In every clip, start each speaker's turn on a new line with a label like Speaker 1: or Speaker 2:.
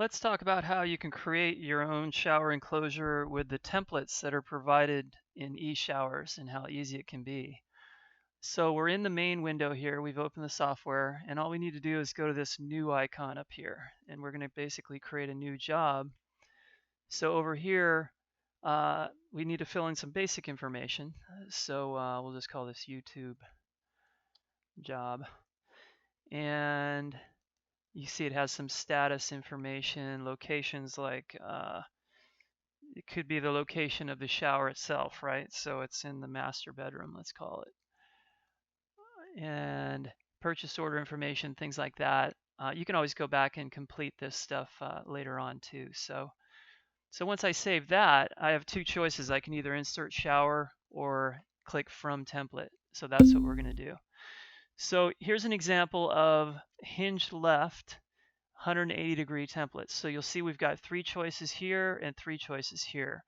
Speaker 1: Let's talk about how you can create your own shower enclosure with the templates that are provided in eShowers and how easy it can be. So we're in the main window here. We've opened the software, and all we need to do is go to this new icon up here, and we're going to basically create a new job. So over here, we need to fill in some basic information. So we'll just call this YouTube job. And you see it has some status information, locations like it could be the location of the shower itself, right? So it's in the master bedroom, let's call it. And purchase order information, things like that. You can always go back and complete this stuff later on too. So once I save that, I have two choices. I can either insert shower or click from template. So that's what we're going to do. So here's an example of hinged left 180-degree templates. So you'll see we've got three choices here and three choices here.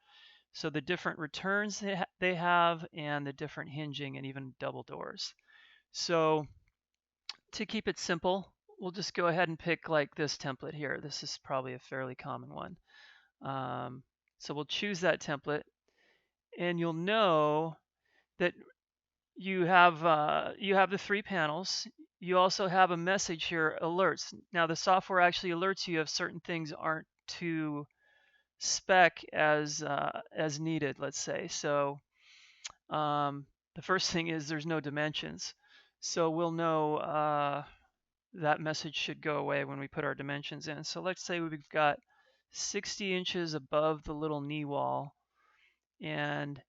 Speaker 1: So the different returns they have and the different hinging and even double doors. So to keep it simple, we'll just go ahead and pick like this template here. This is probably a fairly common one. So we'll choose that template, and you'll know that you have the three panels. You also have a message here, alerts. Now the software actually alerts you if certain things aren't to spec as needed, let's say. So the first thing is there's no dimensions. So we'll know that message should go away when we put our dimensions in. So let's say we've got 60 inches above the little knee wall, and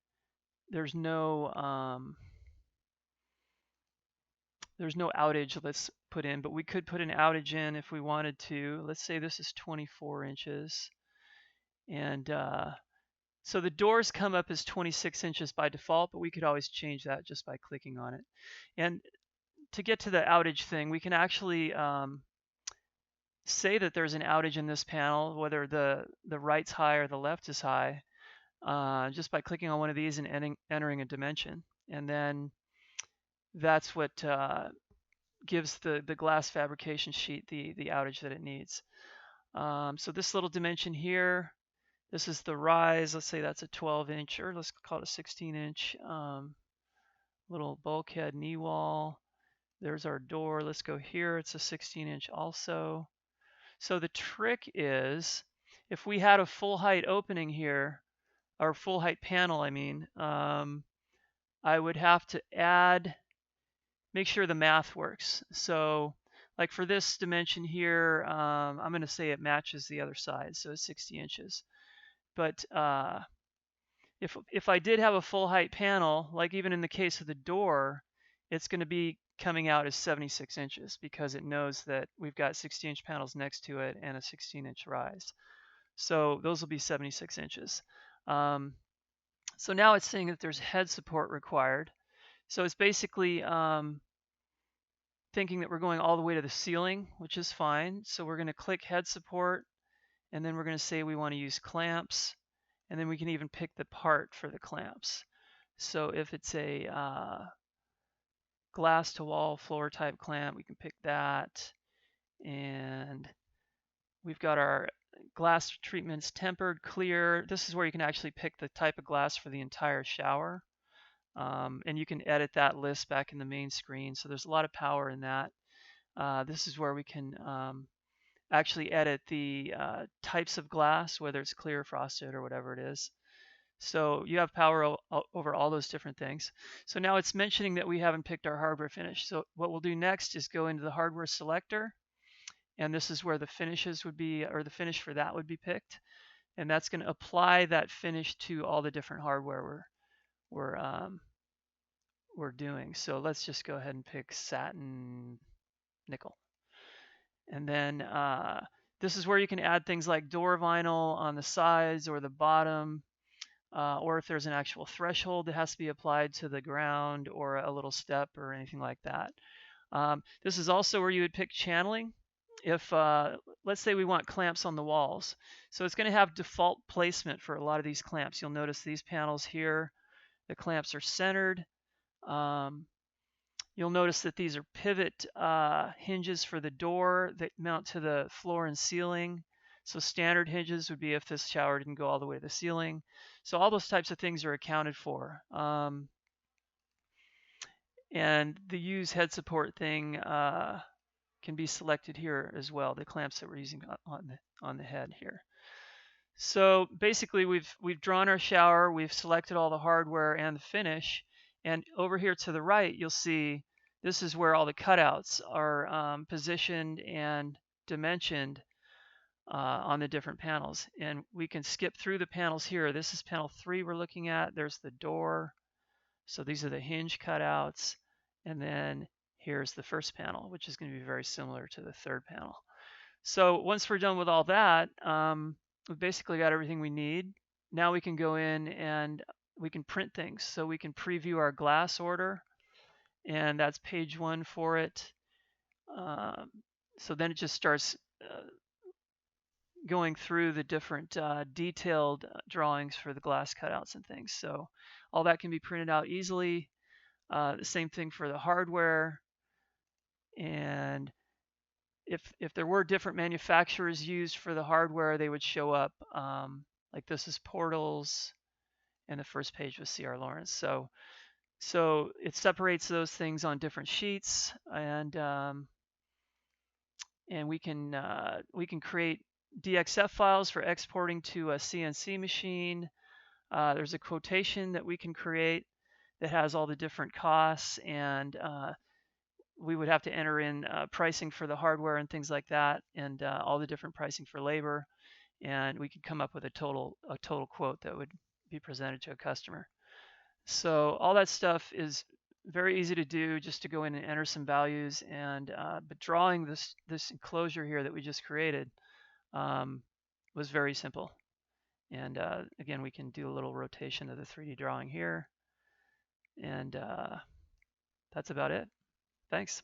Speaker 1: there's no outage let's put in, but we could put an outage in if we wanted to. Let's say this is 24 inches. And so the doors come up as 26 inches by default, but we could always change that just by clicking on it. And to get to the outage thing, we can actually say that there's an outage in this panel, whether the right's high or the left is high, just by clicking on one of these and entering a dimension. And then that's what gives the glass fabrication sheet the outage that it needs. So this little dimension here, this is the rise. Let's say that's a 12-inch, or let's call it a 16-inch little bulkhead knee wall. There's our door. Let's go here. It's a 16-inch also. So the trick is, if we had a full height opening here, or full height panel, I mean, I would have to make sure the math works. So like for this dimension here, I'm going to say it matches the other side, so it's 60 inches. But if I did have a full height panel, like even in the case of the door, it's going to be coming out as 76 inches because it knows that we've got 60-inch panels next to it and a 16-inch rise. So those will be 76 inches. So now it's saying that there's head support required. So it's basically thinking that we're going all the way to the ceiling, which is fine. So we're going to click head support, and then we're going to say we want to use clamps, and then we can even pick the part for the clamps. So if it's a glass to wall floor type clamp, we can pick that. And we've got our glass treatments, tempered, clear. This is where you can actually pick the type of glass for the entire shower. And you can edit that list back in the main screen. So there's a lot of power in that. This is where we can actually edit the types of glass, whether it's clear, frosted, or whatever it is. So you have power over all those different things. So now it's mentioning that we haven't picked our hardware finish. So what we'll do next is go into the hardware selector, and this is where the finishes would be, or the finish for that would be picked. And that's going to apply that finish to all the different hardware we're doing. So let's just go ahead and pick satin nickel. And then this is where you can add things like door vinyl on the sides or the bottom, or if there's an actual threshold that has to be applied to the ground or a little step or anything like that. This is also where you would pick channeling. If let's say we want clamps on the walls. So it's going to have default placement for a lot of these clamps. You'll notice these panels here, the clamps are centered. You'll notice that these are pivot hinges for the door that mount to the floor and ceiling. So standard hinges would be if this shower didn't go all the way to the ceiling. So all those types of things are accounted for. And the use head support thing can be selected here as well, the clamps that we're using on the head here. So basically we've drawn our shower, we've selected all the hardware and the finish, and over here to the right you'll see this is where all the cutouts are positioned and dimensioned on the different panels. And we can skip through the panels here. This is panel 3 we're looking at. There's the door. So these are the hinge cutouts. And then here's the first panel, which is going to be very similar to the third panel. So once we're done with all that, we've basically got everything we need. Now we can go in and we can print things. So we can preview our glass order, and that's page 1 for it. So then it just starts going through the different detailed drawings for the glass cutouts and things. So all that can be printed out easily. The same thing for the hardware. And if there were different manufacturers used for the hardware, they would show up. Like this is Portals, and the first page was C.R. Lawrence. So it separates those things on different sheets, and we can create DXF files for exporting to a CNC machine. There's a quotation that we can create that has all the different costs, and we would have to enter in pricing for the hardware and things like that, and all the different pricing for labor, and we could come up with a total quote that would be presented to a customer. So all that stuff is very easy to do, just to go in and enter some values. And but drawing this enclosure here that we just created was very simple. And again, we can do a little rotation of the 3D drawing here, and that's about it. Thanks.